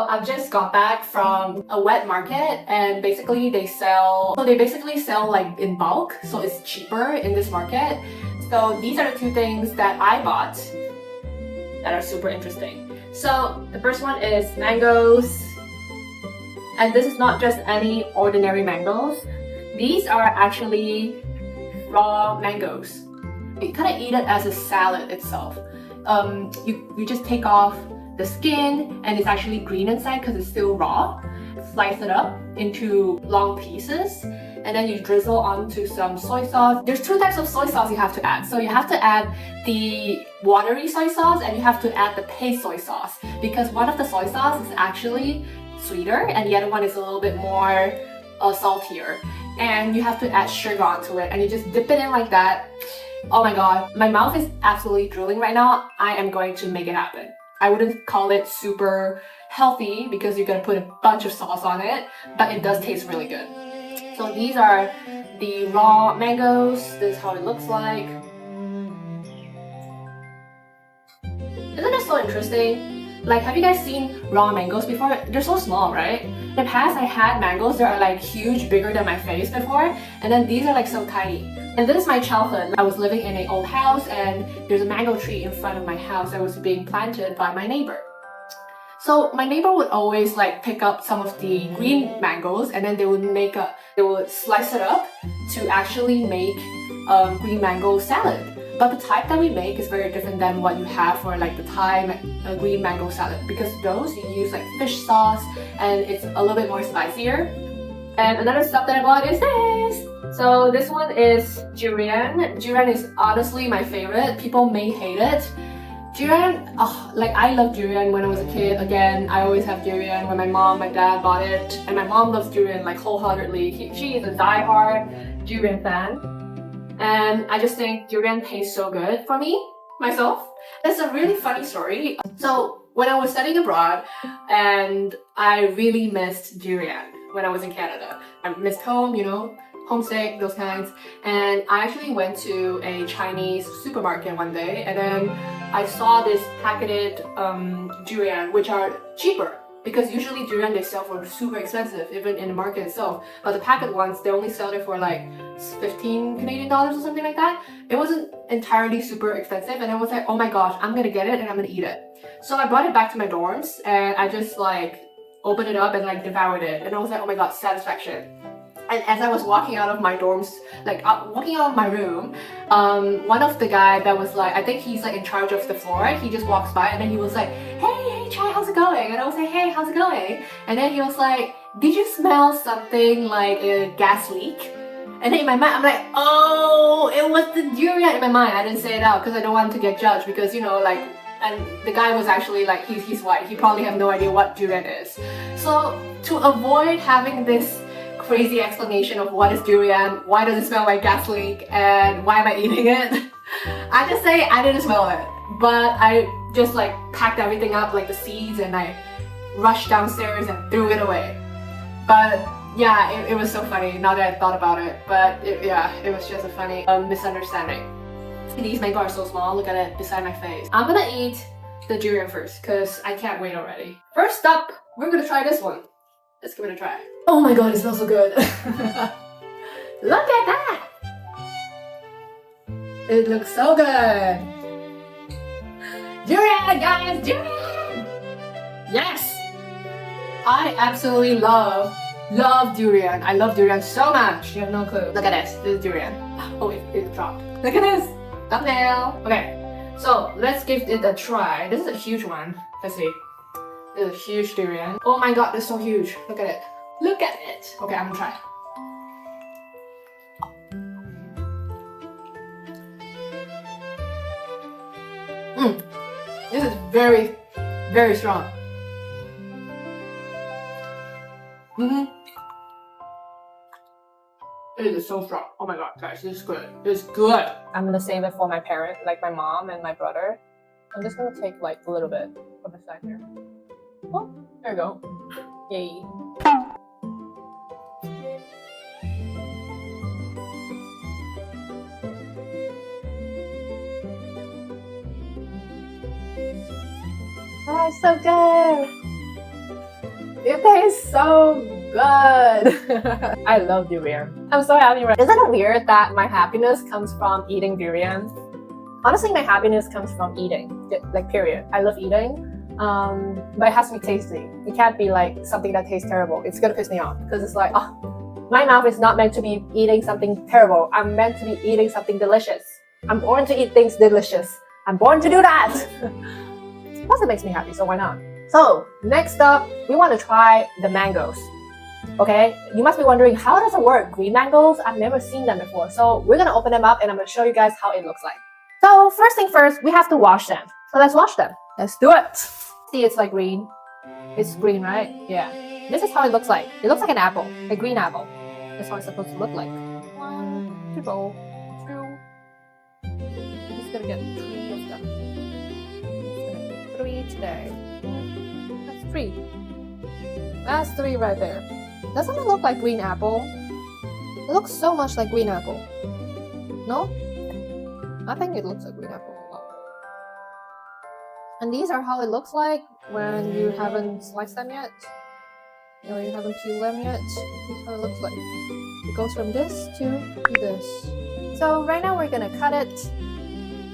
I've just got back from a wet market, and basically they sell like in bulk, so it's cheaper in this market. So these are the two things that I bought that are super interesting. So the first one is mangoes, and this is not just any ordinary mangoes. These are actually raw mangoes. You kind of eat it as a salad itself. You just take off the skin, and it's actually green inside because it's still raw. Slice it up into long pieces, and then you drizzle onto some soy sauce. There's two types of soy sauce you have to add. So you have to add the watery soy sauce, and you have to add the paste soy sauce, because one of the soy sauce is actually sweeter and the other one is a little bit more saltier. And you have to add sugar onto it, and you just dip it in like that. Oh my god, my mouth is absolutely drooling right now. I am going to make it happen. I wouldn't call it super healthy because you're gonna put a bunch of sauce on it, but it does taste really good. So these are the raw mangoes. This is how it looks like. Isn't it so interesting? Like, have you guys seen raw mangoes before? They're so small, right? In the past, I had mangoes that are like huge, bigger than my face before, and then these are like so tiny. And this is my childhood. I was living in an old house, and there's a mango tree in front of my house that was being planted by my neighbor. So my neighbor would always like pick up some of the green mangoes, and then they would slice it up to actually make green mango salad. But the type that we make is very different than what you have for like the Thai green mango salad, because those you use like fish sauce and it's a little bit more spicier. And another stuff that I bought is this. So this one is durian. Durian is honestly my favorite. People may hate it. Durian, like I love durian when I was a kid. Again, I always have durian when my dad bought it. And my mom loves durian like wholeheartedly. She is a die-hard durian fan. And I just think durian tastes so good for me, myself. That's a really funny story. So when I was studying abroad, and I really missed durian when I was in Canada. I missed home, you know, homesick, those kinds. And I actually went to a Chinese supermarket one day, and then I saw this packeted durian, which are cheaper. Because usually durian they sell for super expensive, even in the market itself. But the packet ones, they only sell it for like 15 Canadian dollars or something like that. It wasn't entirely super expensive, and I was like, oh my gosh, I'm gonna get it and I'm gonna eat it. So I brought it back to my dorms, and I just like opened it up and like devoured it. And I was like, oh my god, satisfaction. And as I was walking out of my dorms, like walking out of my room, one of the guy that was like, I think he's like in charge of the floor, he just walks by, and then he was like, hey Chai, how's it going? And I was like, hey, how's it going? And then he was like, did you smell something like a gas leak? And then in my mind, I'm like, oh, it was the durian. In my mind, I didn't say it out because I don't want to get judged, because you know, like, and the guy was actually like, he's white, he probably have no idea what durian is. So to avoid having this crazy explanation of what is durian, why does it smell like gas leak, and why am I eating it, I just say I didn't smell it, but I just like packed everything up, like the seeds, and I rushed downstairs and threw it away. But yeah, it was so funny now that I thought about it. But it was just a funny misunderstanding. These mango are so small, look at it beside my face. I'm gonna eat the durian first because I can't wait already. First up, we're gonna try this one. Let's give it a try. Oh my god, it smells so good. Look at that! It looks so good. Durian, guys, durian! Yes! I absolutely love durian. I love durian so much. You have no clue. Look at this. This is durian. Oh, it dropped. Look at this. Thumbnail. Okay, so let's give it a try. This is a huge one. Let's see. This is a huge durian. Oh my god, it's so huge. Look at it. Look at it. Okay, I'm gonna try. This is very, very strong. It is so strong. Oh my god, guys, this is good. This is good. I'm gonna save it for my parents, like my mom and my brother. I'm just gonna take like a little bit from the side here. Oh, there we go. Yay. Oh, so good. It tastes so good. I love durian. I'm so happy. Isn't it weird that my happiness comes from eating durian? Honestly, my happiness comes from eating. Like, period. I love eating. But it has to be tasty. It can't be like something that tastes terrible. It's gonna piss me off because it's like, oh, my mouth is not meant to be eating something terrible. I'm meant to be eating something delicious. I'm born to eat things delicious. I'm born to do that. Plus, it makes me happy, so why not? So, next up, we want to try the mangoes. Okay, you must be wondering, how does it work? Green mangoes? I've never seen them before. So, we're gonna open them up and I'm gonna show you guys how it looks like. So, first thing first, we have to wash them. So, let's wash them. Let's do it. See, it's like green. It's green, right? Yeah. This is how it looks like. It looks like an apple, a green apple. That's how it's supposed to look like. 1, 2, 2. I'm just gonna get 3 of them. I'm just gonna get 3 today. That's 3. That's 3 right there. Doesn't it look like green apple? It looks so much like green apple. No? I think it looks like green apple. And these are how it looks like when you haven't sliced them yet, or you haven't peeled them yet. This is how it looks like. It goes from this to this. So right now we're gonna cut it.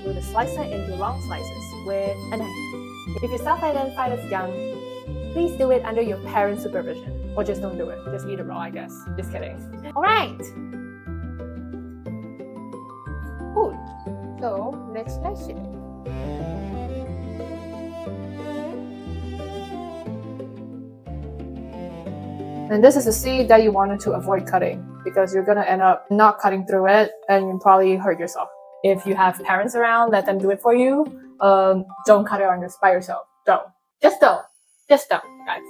We're gonna slice it into long slices with a knife. If you self-identify as young, please do it under your parents' supervision, or just don't do it. Just eat it raw, I guess. Just kidding. All right. Cool. So let's slice it. And this is a seed that you wanted to avoid cutting because you're gonna end up not cutting through it and you probably hurt yourself. If you have parents around, let them do it for you. Don't cut it by yourself. Don't. Just don't, guys.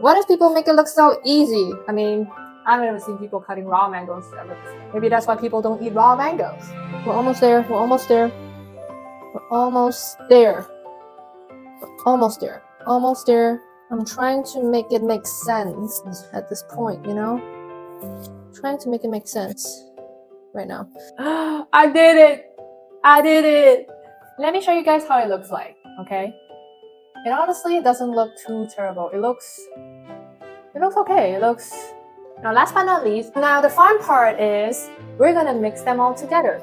What if people make it look so easy? I mean, I've never seen people cutting raw mangoes ever. Maybe that's why people don't eat raw mangoes. We're almost there. We're almost there. We're almost there. We're almost there. Almost there. I'm trying to make it make sense at this point, you know? Trying to make it make sense right now. I did it! I did it! Let me show you guys how it looks like, okay? It honestly doesn't look too terrible. It looks okay. It looks... Now, last but not least, now the fun part is we're gonna mix them all together.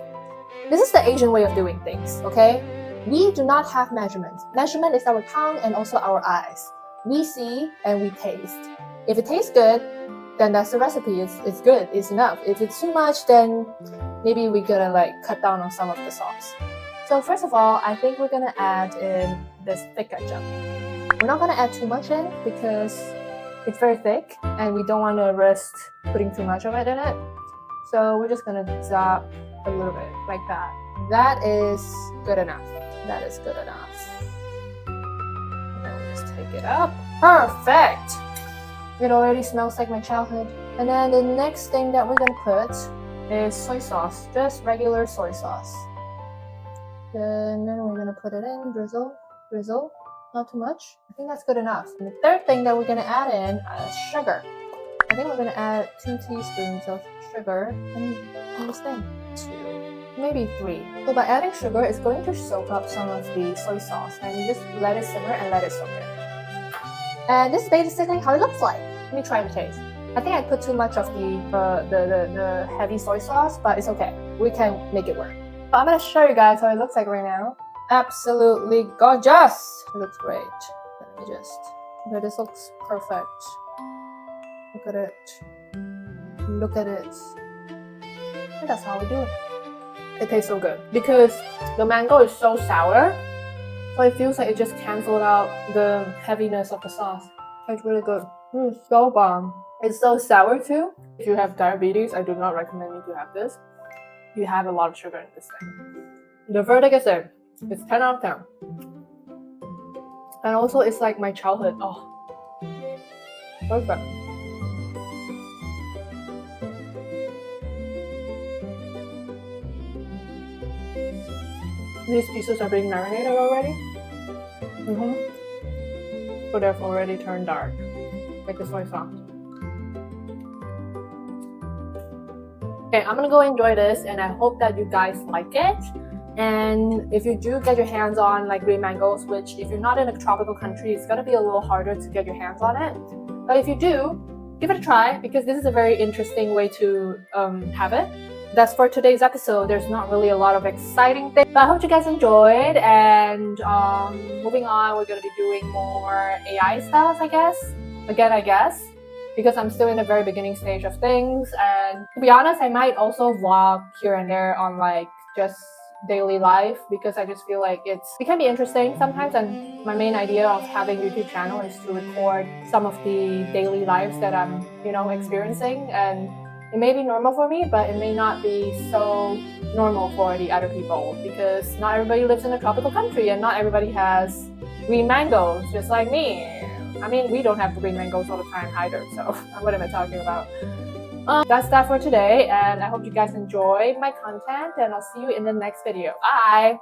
This is the Asian way of doing things, okay? We do not have measurements. Measurement is our tongue and also our eyes. We see and we taste. If it tastes good, then that's the recipe. It's good. It's enough. If it's too much, then maybe we're gonna like cut down on some of the sauce. So first of all, I think we're gonna add in this thick ketchup. We're not gonna add too much in because it's very thick and we don't want to risk putting too much of it in it. So we're just gonna drop a little bit like that. That is good enough. That is good enough. Just take it up. Perfect! It already smells like my childhood. And then the next thing that we're gonna put is soy sauce. Just regular soy sauce. And then we're gonna put it in, drizzle, not too much. I think that's good enough. And the third thing that we're gonna add in is sugar. I think we're gonna add 2 teaspoons of sugar and this thing. 2, maybe 3. So by adding sugar, it's going to soak up some of the soy sauce and you just let it simmer and let it soak in. And this is basically how it looks like. Let me try the taste. I think I put too much of the heavy soy sauce, but it's okay. We can make it work. So I'm gonna show you guys how it looks like right now. Absolutely gorgeous. It looks great. Let me just. Okay, this looks perfect. Look at it. Look at it. And that's how we do it. It tastes so good because the mango is so sour, so it feels like it just canceled out the heaviness of the sauce. It's really good. It's so bomb. It's so sour too. If you have diabetes, I do not recommend you to have this. You have a lot of sugar in this thing. The verdict is there. It's 10 out of 10. And also, it's like my childhood. Oh, perfect. These pieces are being marinated already. So they've already turned dark, like the soy sauce. Okay, I'm gonna go enjoy this, and I hope that you guys like it. And if you do get your hands on like green mangoes, which if you're not in a tropical country, it's gonna be a little harder to get your hands on it. But if you do, give it a try because this is a very interesting way to have it. That's for today's episode. There's not really a lot of exciting things, but I hope you guys enjoyed. And moving on, we're gonna be doing more AI styles, I guess. Again, I guess, because I'm still in the very beginning stage of things. And to be honest, I might also vlog here and there on like just daily life because I just feel like it can be interesting sometimes. And my main idea of having a YouTube channel is to record some of the daily lives that I'm, experiencing. And it may be normal for me, but it may not be so normal for the other people because not everybody lives in a tropical country and not everybody has green mangoes, just like me. I mean, we don't have green mangoes all the time either, so what am I talking about? That's that for today, and I hope you guys enjoyed my content, and I'll see you in the next video. Bye!